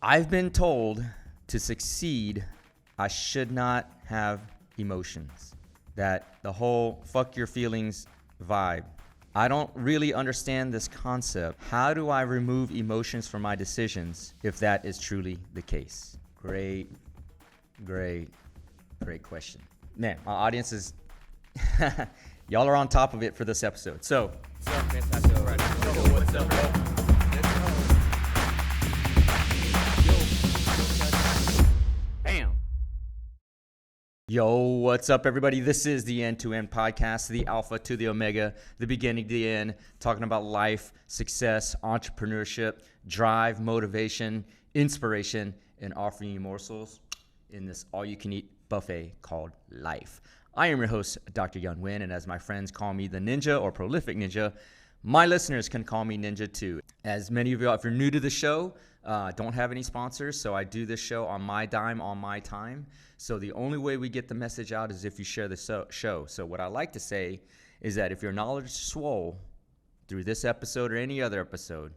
I've been told to succeed, I should not have emotions. That the whole fuck your feelings vibe. I don't really understand this concept. How do I remove emotions from my decisions if that is truly the case? Great question. Man, my audience is, y'all are on top of it for this episode. So, What's up, man? What's up, bro? Bam. Yo, what's up, everybody? This is the End-to-End Podcast, the Alpha to the Omega, the beginning to the end, talking about life, success, entrepreneurship, drive, motivation, inspiration, and offering you morsels in this all-you-can-eat buffet called life. I am your host, Dr. Young Nguyen, and as my friends call me the Ninja or Prolific Ninja, my listeners can call me Ninja too. As many of you, if you're new to the show, don't have any sponsors, so I do this show on my dime, on my time. So the only way we get the message out is if you share the show. So what I like to say is that if your knowledge swole through this episode or any other episode,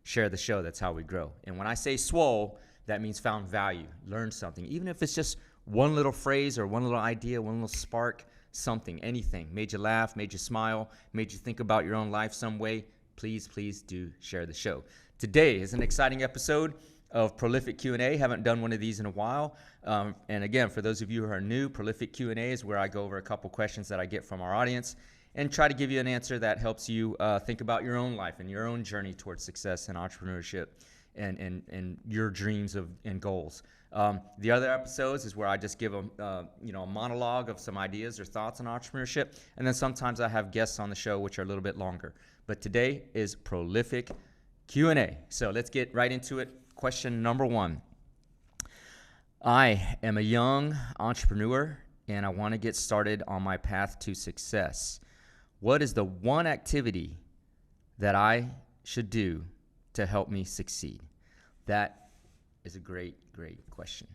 share the show. That's how we grow. And when I say swole, that means found value, learned something. Even if it's just one little phrase or one little idea, one little spark, something, anything, made you laugh, made you smile, made you think about your own life some way, please do share the show. Today is an exciting episode of Prolific Q&A. Haven't done one of these in a while. And again, for those of you who are new, Prolific Q&A is where I go over a couple questions that I get from our audience and try to give you an answer that helps you think about your own life and your own journey towards success and entrepreneurship and your dreams and goals. The other episodes is where I just give a monologue of some ideas or thoughts on entrepreneurship, and then sometimes I have guests on the show which are a little bit longer. But today is Prolific Q&A. So let's get right into it. Question number 1. I am a young entrepreneur and I want to get started on my path to success. What is the one activity that I should do to help me succeed? That is a great question.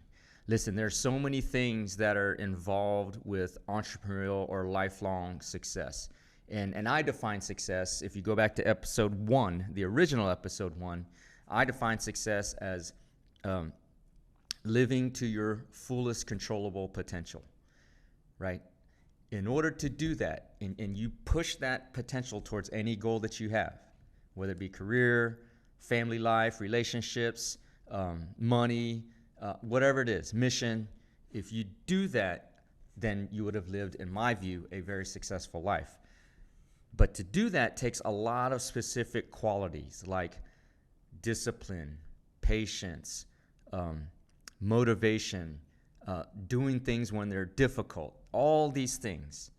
Listen, there's so many things that are involved with entrepreneurial or lifelong success. And I define success, if you go back to episode 1, the original episode 1, I define success as living to your fullest controllable potential, right? In order to do that, and you push that potential towards any goal that you have, whether it be career, family life, relationships, money, whatever it is, mission, if you do that, then you would have lived, in my view, a very successful life. But to do that takes a lot of specific qualities like discipline, patience, motivation, doing things when they're difficult, all these things.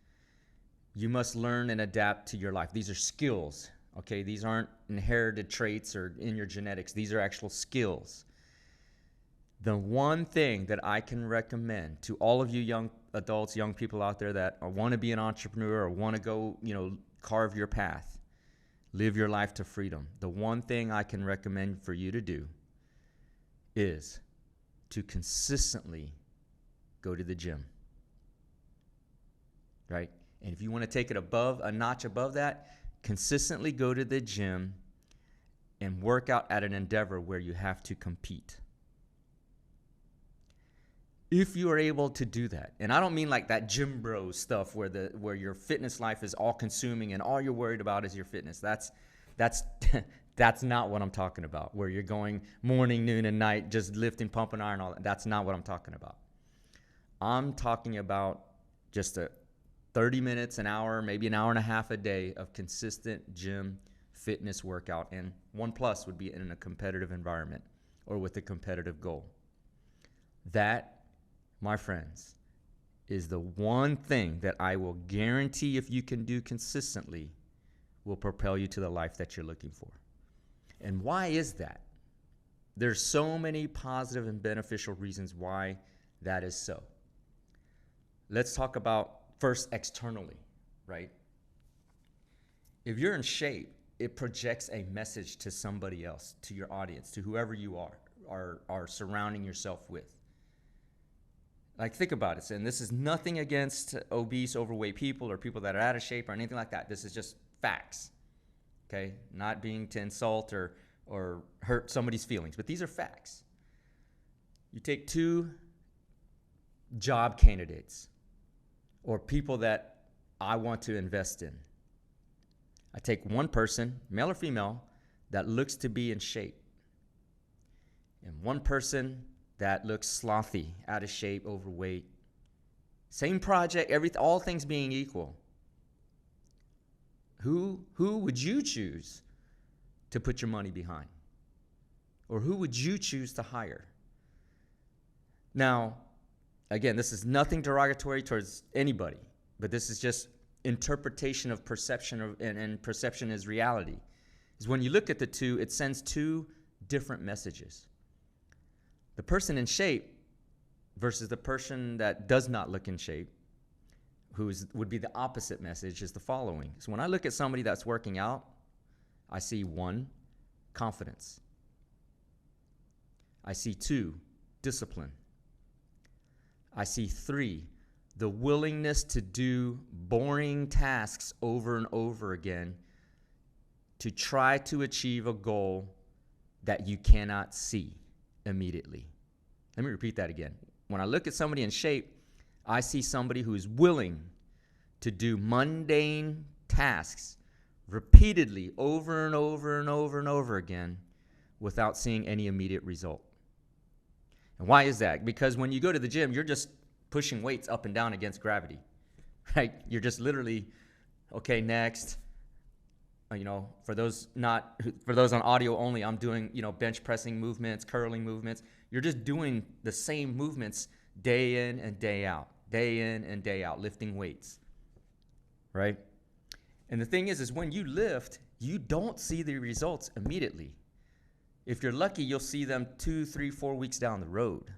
You must learn and adapt to your life. These are skills, okay? These aren't inherited traits or in your genetics. These are actual skills. The one thing that I can recommend to all of you young adults, young people out there that want to be an entrepreneur or want to go, carve your path, live your life to freedom. The one thing I can recommend for you to do is to consistently go to the gym, right? And if you want to take it a notch above that, consistently go to the gym and work out at an endeavor where you have to compete. If you are able to do that, and I don't mean like that gym bro stuff where your fitness life is all consuming and all you're worried about is your fitness. That's not what I'm talking about. Where you're going morning, noon, and night, just lifting, pumping iron, all that. That's not what I'm talking about. I'm talking about just a 30 minutes, an hour, maybe an hour and a half a day of consistent gym fitness workout, and 1+ would be in a competitive environment or with a competitive goal. That, my friends, is the one thing that I will guarantee, if you can do consistently, will propel you to the life that you're looking for. And why is that? There's so many positive and beneficial reasons why that is so. Let's talk about first externally, right? If you're in shape, it projects a message to somebody else, to your audience, to whoever you are surrounding yourself with. Like, think about it. And this is nothing against obese, overweight people or people that are out of shape or anything like that. This is just facts, okay? Not being to insult or hurt somebody's feelings, but these are facts. You take two job candidates or people that I want to invest in. I take one person, male or female, that looks to be in shape, and one person that looks slothy, out of shape, overweight. Same project, all things being equal. Who would you choose to put your money behind? Or who would you choose to hire? Now, again, this is nothing derogatory towards anybody, but this is just interpretation of perception, and perception is reality. Is when you look at the two, it sends two different messages. The person in shape versus the person that does not look in shape, would be the opposite message, is the following. So when I look at somebody that's working out, I see 1, confidence. I see 2, discipline. I see 3, the willingness to do boring tasks over and over again to try to achieve a goal that you cannot see immediately. Let me repeat that again. When I look at somebody in shape, I see somebody who is willing to do mundane tasks repeatedly over and over and over and over again without seeing any immediate result. And why is that? Because when you go to the gym, you're just pushing weights up and down against gravity, right? You're just literally, okay, next. For those on audio only, I'm doing, bench pressing movements, curling movements. You're just doing the same movements day in and day out, lifting weights, right? And the thing is when you lift, you don't see the results immediately. If you're lucky, you'll see them 2, 3, 4 weeks down the road,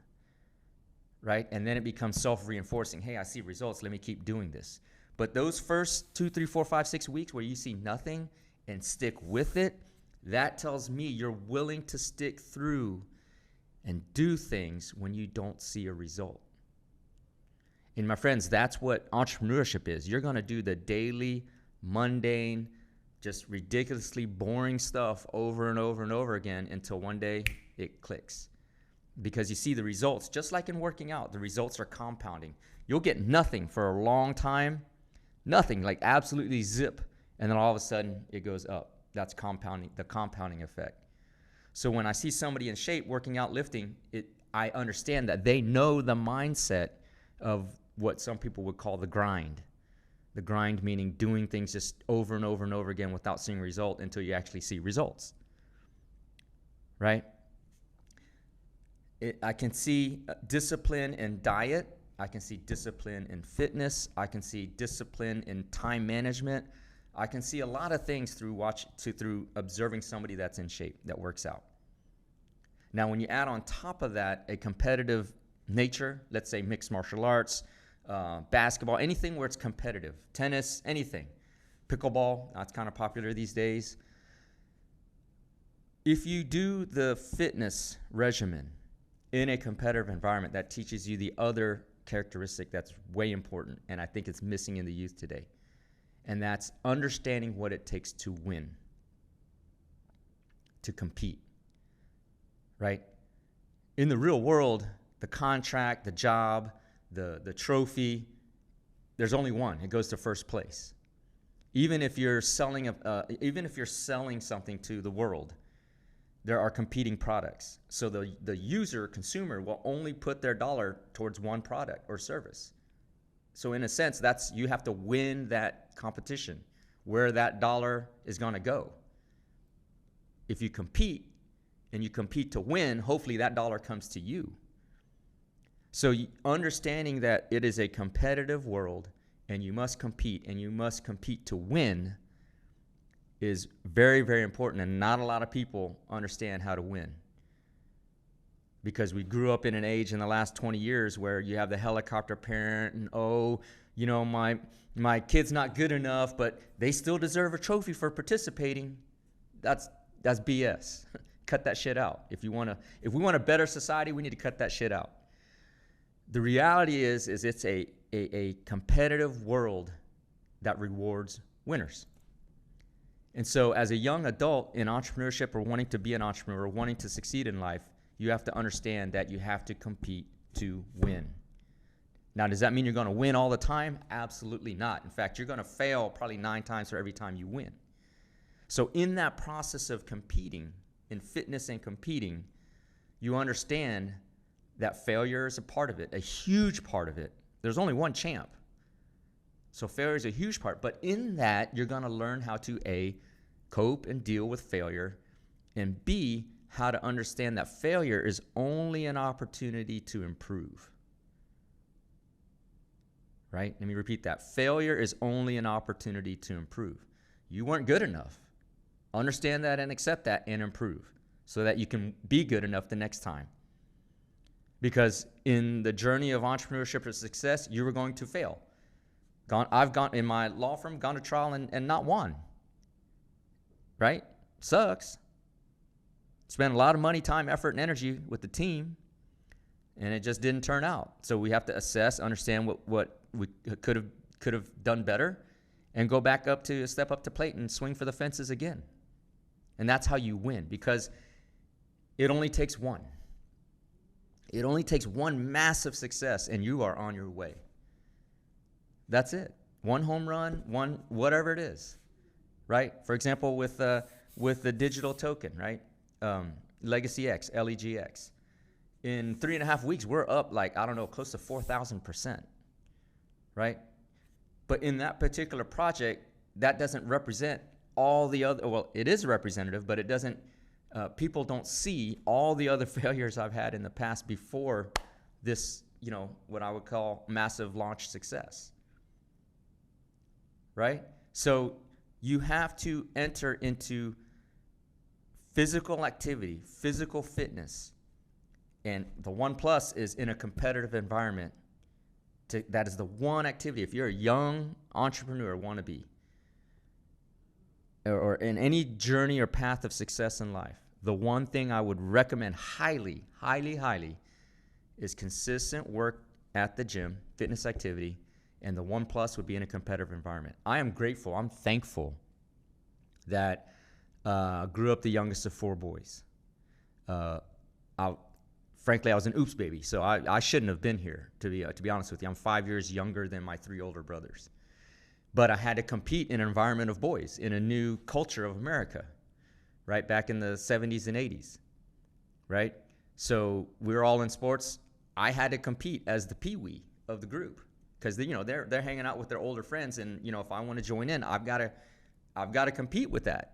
right? And then it becomes self-reinforcing. Hey, I see results. Let me keep doing this. But those first 2, 3, 4, 5, 6 weeks where you see nothing and stick with it, that tells me you're willing to stick through and do things when you don't see a result. And my friends, that's what entrepreneurship is. You're going to do the daily, mundane, just ridiculously boring stuff over and over and over again until one day it clicks. Because you see the results, just like in working out, the results are compounding. You'll get nothing for a long time, nothing, like absolutely zip, and then all of a sudden it goes up. That's compounding, the compounding effect. So when I see somebody in shape working out, lifting, I understand that they know the mindset of what some people would call the grind. The grind meaning doing things just over and over and over again without seeing a result until you actually see results, right? I can see discipline in diet. I can see discipline in fitness. I can see discipline in time management. I can see a lot of things through observing somebody that's in shape, that works out. Now, when you add on top of that a competitive nature, let's say mixed martial arts, basketball, anything where it's competitive, tennis, anything, pickleball, that's kind of popular these days. If you do the fitness regimen in a competitive environment, that teaches you the other characteristic that's way important, and I think it's missing in the youth today. And that's understanding what it takes to win, to compete, right? In the real world, the contract, the job, the trophy, there's only one. It goes to first place. Even if you're selling something to the world, there are competing products. So the consumer will only put their dollar towards one product or service. So in a sense, you have to win that competition, where that dollar is going to go. If you compete and you compete to win, hopefully that dollar comes to you. So understanding that it is a competitive world and you must compete to win is very, very important. And not a lot of people understand how to win. Because we grew up in an age in the last 20 years where you have the helicopter parent and, my kid's not good enough, but they still deserve a trophy for participating. That's BS. Cut that shit out. If we want a better society, we need to cut that shit out. The reality is it's a competitive world that rewards winners. And so as a young adult in entrepreneurship or wanting to be an entrepreneur or wanting to succeed in life, you have to understand that you have to compete to win. Now, does that mean you're going to win all the time? Absolutely not. In fact, you're going to fail probably 9 times for every time you win. So in that process of competing, in fitness and competing, you understand that failure is a part of it, a huge part of it. There's only one champ. So failure is a huge part. But in that, you're going to learn how to, A, cope and deal with failure, and B, how to understand that failure is only an opportunity to improve. Right? Let me repeat that. Failure is only an opportunity to improve. You weren't good enough. Understand that and accept that and improve so that you can be good enough the next time. Because in the journey of entrepreneurship or success, you were going to fail. I've gone in my law firm, gone to trial and not won. Right? Sucks. Spent a lot of money, time, effort, and energy with the team, and it just didn't turn out. So we have to assess, understand what we could have done better, and go back up to step up to plate and swing for the fences again. And that's how you win, because it only takes one. It only takes one massive success, and you are on your way. That's it. One home run, one whatever it is, right? For example, with the digital token, right? Legacy X, LEGX. In 3.5 weeks, we're up close to 4,000%, right? But in that particular project, that doesn't represent all the other, well, it is representative, but it doesn't, people don't see all the other failures I've had in the past before this, what I would call massive launch success, right? So you have to enter into physical activity, physical fitness. And the 1+ is in a competitive environment. That is the one activity. If you're a young entrepreneur, wannabe, or in any journey or path of success in life, the one thing I would recommend highly, highly, highly is consistent work at the gym, fitness activity, and the 1+ would be in a competitive environment. I am grateful, I'm thankful that I grew up the youngest of 4 boys. Frankly, I was an oops baby, so I shouldn't have been here, to be honest with you. I'm 5 years younger than my 3 older brothers. But I had to compete in an environment of boys, in a new culture of America, right, back in the 70s and 80s, right? So we were all in sports. I had to compete as the peewee of the group because, they're hanging out with their older friends, and, if I want to join in, I've got to compete with that.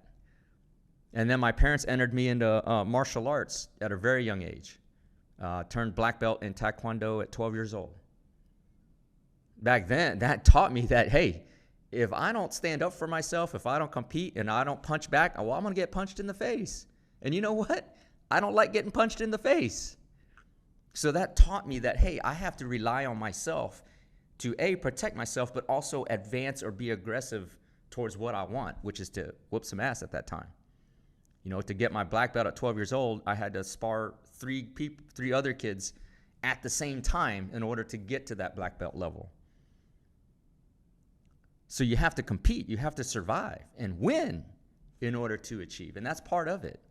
And then my parents entered me into martial arts at a very young age. Turned black belt in Taekwondo at 12 years old. Back then, that taught me that, hey, if I don't stand up for myself, if I don't compete and I don't punch back, well, I'm going to get punched in the face. And you know what? I don't like getting punched in the face. So that taught me that, hey, I have to rely on myself to, A, protect myself, but also advance or be aggressive towards what I want, which is to whoop some ass at that time. To get my black belt at 12 years old, I had to spar 3 other kids at the same time in order to get to that black belt level. So you have to compete, you have to survive and win in order to achieve, and that's part of it.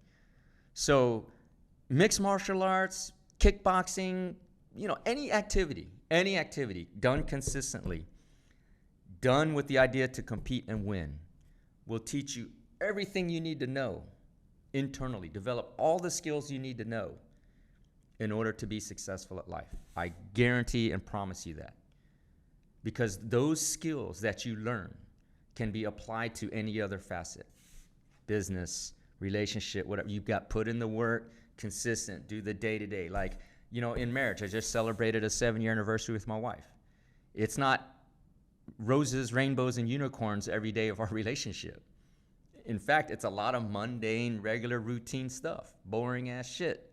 So mixed martial arts, kickboxing, any activity done consistently, done with the idea to compete and win, will teach you everything you need to know internally, develop all the skills you need to know in order to be successful at life. I guarantee and promise you that. Because those skills that you learn can be applied to any other facet. Business, relationship, whatever. You've got put in the work, consistent, do the day-to-day. Like, in marriage, I just celebrated a 7-year anniversary with my wife. It's not roses, rainbows, and unicorns every day of our relationship. In fact, it's a lot of mundane, regular, routine stuff. Boring ass shit.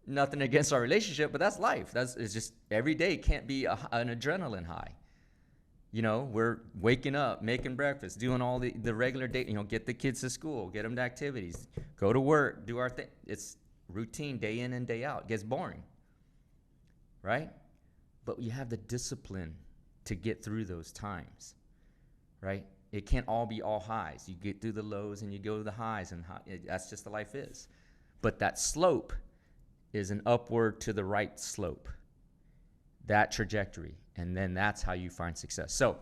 Nothing against our relationship, but that's life. It's just every day can't be an adrenaline high. We're waking up, making breakfast, doing all the regular day, get the kids to school, get them to activities, go to work, do our thing. It's routine day in and day out. It gets boring, right? But you have the discipline to get through those times, right? It can't all be all highs. You get through the lows and you go to the highs, and that's just the life is. But that slope is an upward to the right slope, that trajectory. And then that's how you find success. So,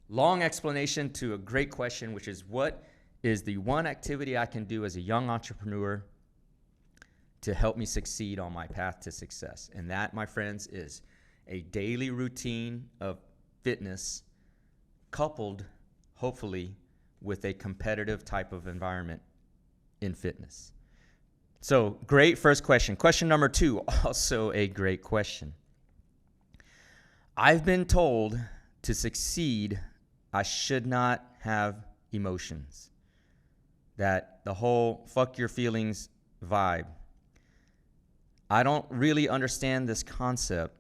long explanation to a great question, which is, what is the one activity I can do as a young entrepreneur to help me succeed on my path to success? And that, my friends, is a daily routine of fitness coupled, hopefully, with a competitive type of environment in fitness. So, great first question. Question number 2, also a great question. I've been told to succeed, I should not have emotions. That the whole fuck your feelings vibe. I don't really understand this concept.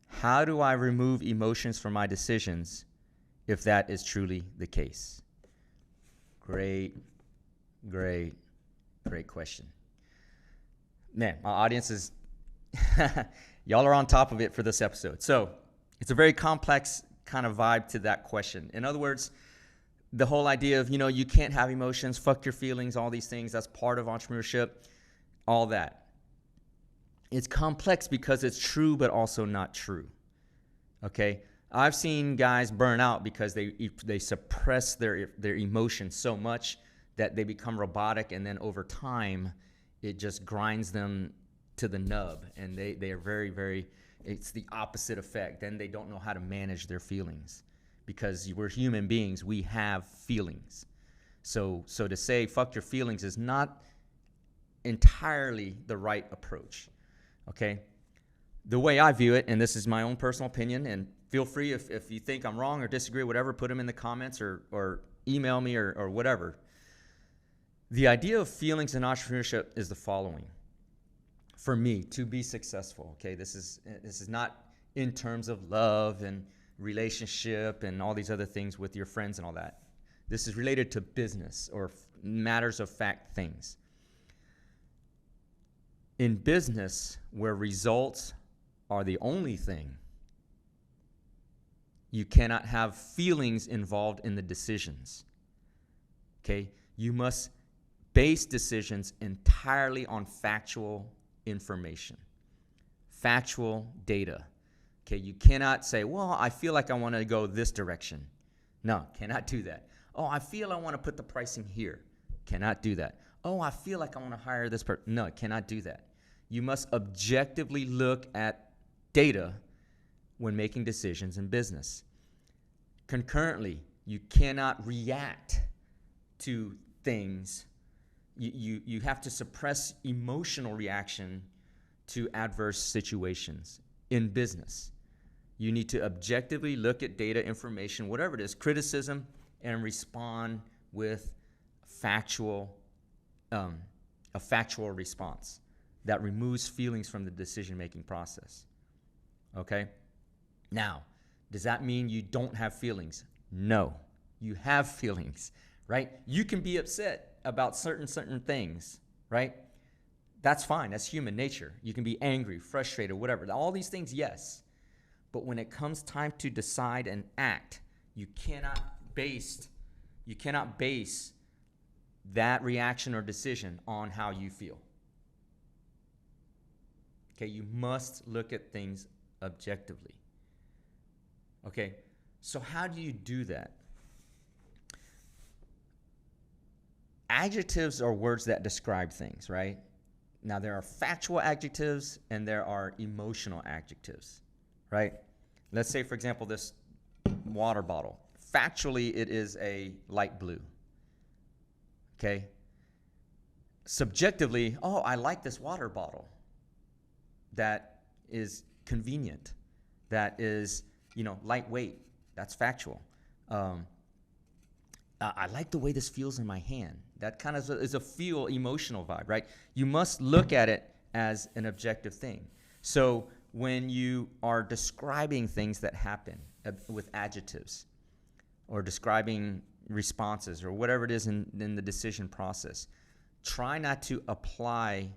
How do I remove emotions from my decisions if that is truly the case? Great question. Man, my audience is, y'all are on top of it for this episode. So it's a very complex kind of vibe to that question. In other words, the whole idea of, you can't have emotions, fuck your feelings, all these things, that's part of entrepreneurship, all that. It's complex because it's true, but also not true. Okay? I've seen guys burn out because they suppress their emotions so much that they become robotic, and then over time, it just grinds them to the nub, and they are very, very, it's the opposite effect. Then they don't know how to manage their feelings, because we're human beings. We have feelings. So to say fuck your feelings is not entirely the right approach. Okay? The way I view it, and this is my own personal opinion, and feel free if you think I'm wrong or disagree, whatever, put them in the comments or email me or whatever. The idea of feelings in entrepreneurship is the following. For me, to be successful, okay, this is not in terms of love and relationship and all these other things with your friends and all that. This is related to business or matters of fact things. In business, where results are the only thing, you cannot have feelings involved in the decisions. Okay? You must base decisions entirely on factual information, factual data. Okay? You cannot say, well, I feel like I want to go this direction. No, cannot do that. Oh, I feel I want to put the pricing here. Cannot do that. Oh, I feel like I want to hire this person. No, cannot do that. You must objectively look at data when making decisions in business. Concurrently, you cannot react to things. You have to suppress emotional reaction to adverse situations in business. You need to objectively look at data, information, whatever it is, criticism, and respond with a factual response that removes feelings from the decision-making process. Okay? Now, does that mean you don't have feelings? No. You have feelings, right? You can be upset about certain things, right? That's fine. That's human nature. You can be angry, frustrated, whatever. All these things, yes. But when it comes time to decide and act, you cannot base that reaction or decision on how you feel. Okay, you must look at things objectively. Okay, so how do you do that? Adjectives are words that describe things, right? Now, there are factual adjectives and there are emotional adjectives, right? Let's say, for example, this water bottle. Factually, it is a light blue. Okay? Subjectively, oh, I like this water bottle. That is convenient. That is, lightweight. That's factual. I like the way this feels in my hand. That kind of is a feel emotional vibe, right? You must look at it as an objective thing. So when you are describing things that happen with adjectives or describing responses or whatever it is in the decision process, try not to apply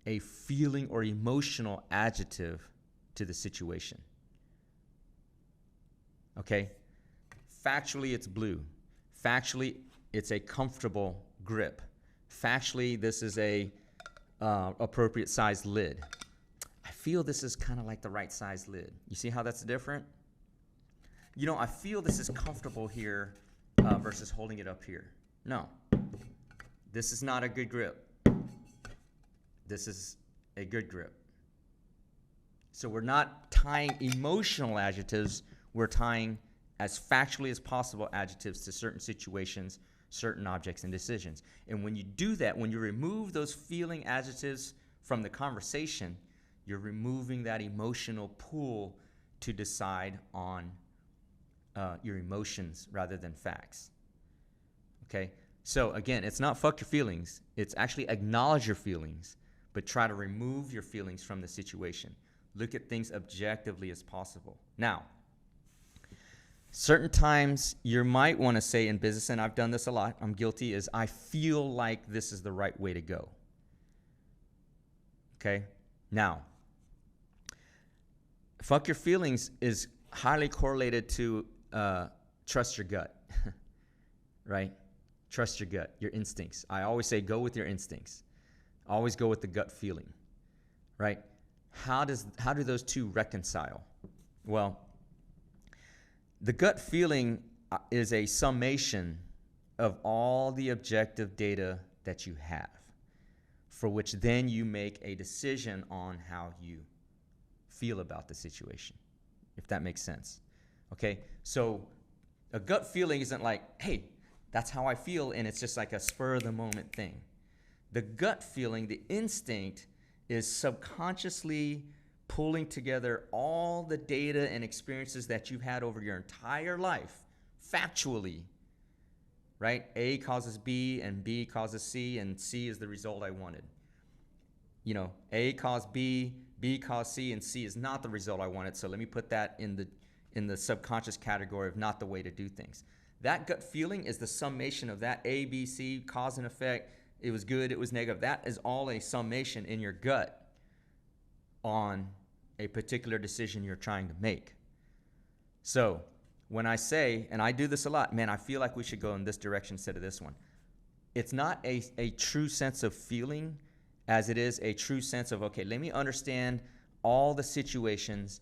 a feeling or emotional adjective to the situation. Okay? Factually, it's blue. Factually, it's a comfortable grip. Factually, this is a appropriate size lid. I feel this is kind of like the right size lid. You see how that's different? I feel this is comfortable here versus holding it up here. No, this is not a good grip. This is a good grip. So we're not tying emotional adjectives. We're tying as factually as possible adjectives to certain situations, certain objects, and decisions. And when you do that, when you remove those feeling adjectives from the conversation, you're removing that emotional pull to decide on your emotions rather than facts. Okay? So again, it's not fuck your feelings. It's actually acknowledge your feelings, but try to remove your feelings from the situation. Look at things objectively as possible. Now, certain times you might want to say in business, and I've done this a lot, I'm guilty, is I feel like this is the right way to go. Okay? Now, fuck your feelings is highly correlated to trust your gut, right? Trust your gut, your instincts. I always say go with your instincts. Always go with the gut feeling, right? How do those two reconcile? Well, the gut feeling is a summation of all the objective data that you have, for which then you make a decision on how you feel about the situation, if that makes sense. Okay, so a gut feeling isn't like, hey, that's how I feel, and it's just like a spur of the moment thing. The gut feeling, the instinct, is subconsciously pulling together all the data and experiences that you've had over your entire life, factually, right? A causes B, and B causes C, and C is the result I wanted. A caused B, B caused C, and C is not the result I wanted, so let me put that in the subconscious category of not the way to do things. That gut feeling is the summation of that A, B, C, cause and effect. It was good, it was negative. That is all a summation in your gut on a particular decision you're trying to make. So when I say, and I do this a lot, man, I feel like we should go in this direction instead of this one. It's not a true sense of feeling as it is a true sense of, okay, let me understand all the situations,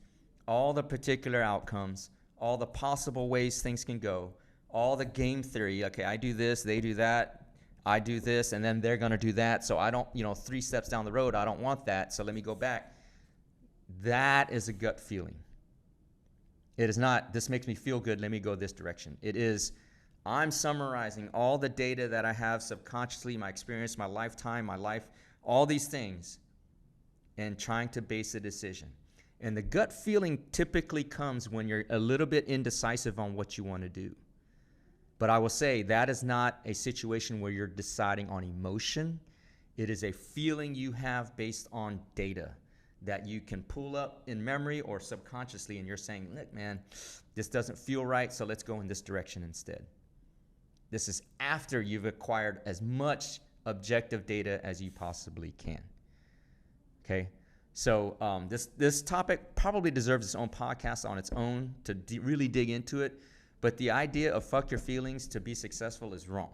all the particular outcomes, all the possible ways things can go, all the game theory. Okay, I do this, they do that, I do this, and then they're going to do that. So I don't, 3 steps down the road, I don't want that. So let me go back. That is a gut feeling. It is not, this makes me feel good, let me go this direction. It is, I'm summarizing all the data that I have subconsciously, my experience, my lifetime, my life, all these things, and trying to base a decision. And the gut feeling typically comes when you're a little bit indecisive on what you want to do. But I will say that is not a situation where you're deciding on emotion. It is a feeling you have based on data that you can pull up in memory or subconsciously, and you're saying, look, man, this doesn't feel right, so let's go in this direction instead. This is after you've acquired as much objective data as you possibly can. Okay? So this topic probably deserves its own podcast on its own to really dig into it. But the idea of fuck your feelings to be successful is wrong.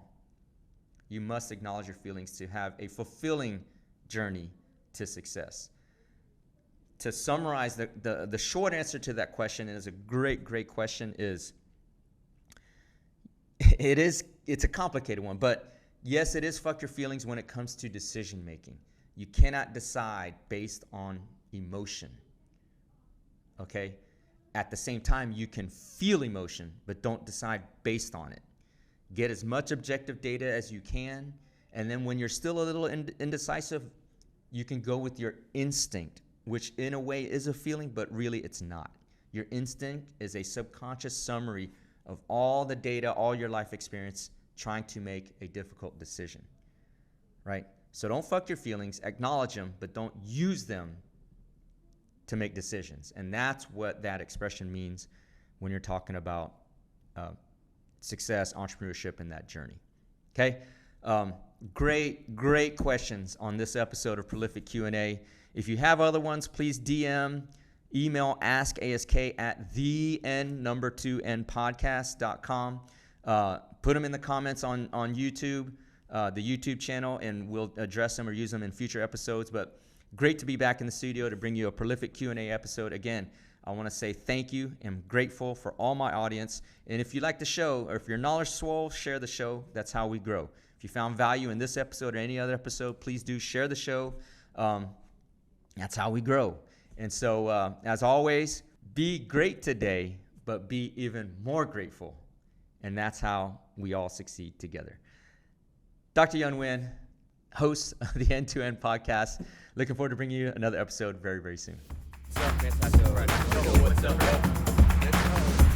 You must acknowledge your feelings to have a fulfilling journey to success. To summarize, the short answer to that question, and is a great question, is it's a complicated one, but yes, it is fuck your feelings when it comes to decision making. You cannot decide based on emotion. Okay? At the same time, you can feel emotion, but don't decide based on it. Get as much objective data as you can, and then when you're still a little indecisive, you can go with your instinct, which in a way is a feeling, but really it's not. Your instinct is a subconscious summary of all the data, all your life experience, trying to make a difficult decision, right? So don't fuck your feelings, acknowledge them, but don't use them to make decisions. And that's what that expression means when you're talking about success, entrepreneurship, and that journey. Okay? Great questions on this episode of Prolific Q&A. If you have other ones, please email askask@the2npodcast.com. Put them in the comments on YouTube. the YouTube channel, and we'll address them or use them in future episodes. But great to be back in the studio to bring you a prolific Q&A episode. Again, I want to say thank you. I'm grateful for all my audience. And if you like the show, or if your knowledge swole, share the show. That's how we grow. If you found value in this episode or any other episode, please do share the show. That's how we grow. And so, as always, be great today, but be even more grateful. And that's how we all succeed together. Dr. Yun Win, host of the End-to-End podcast. Looking forward to bringing you another episode very, very soon. What's up, man? What's up, bro?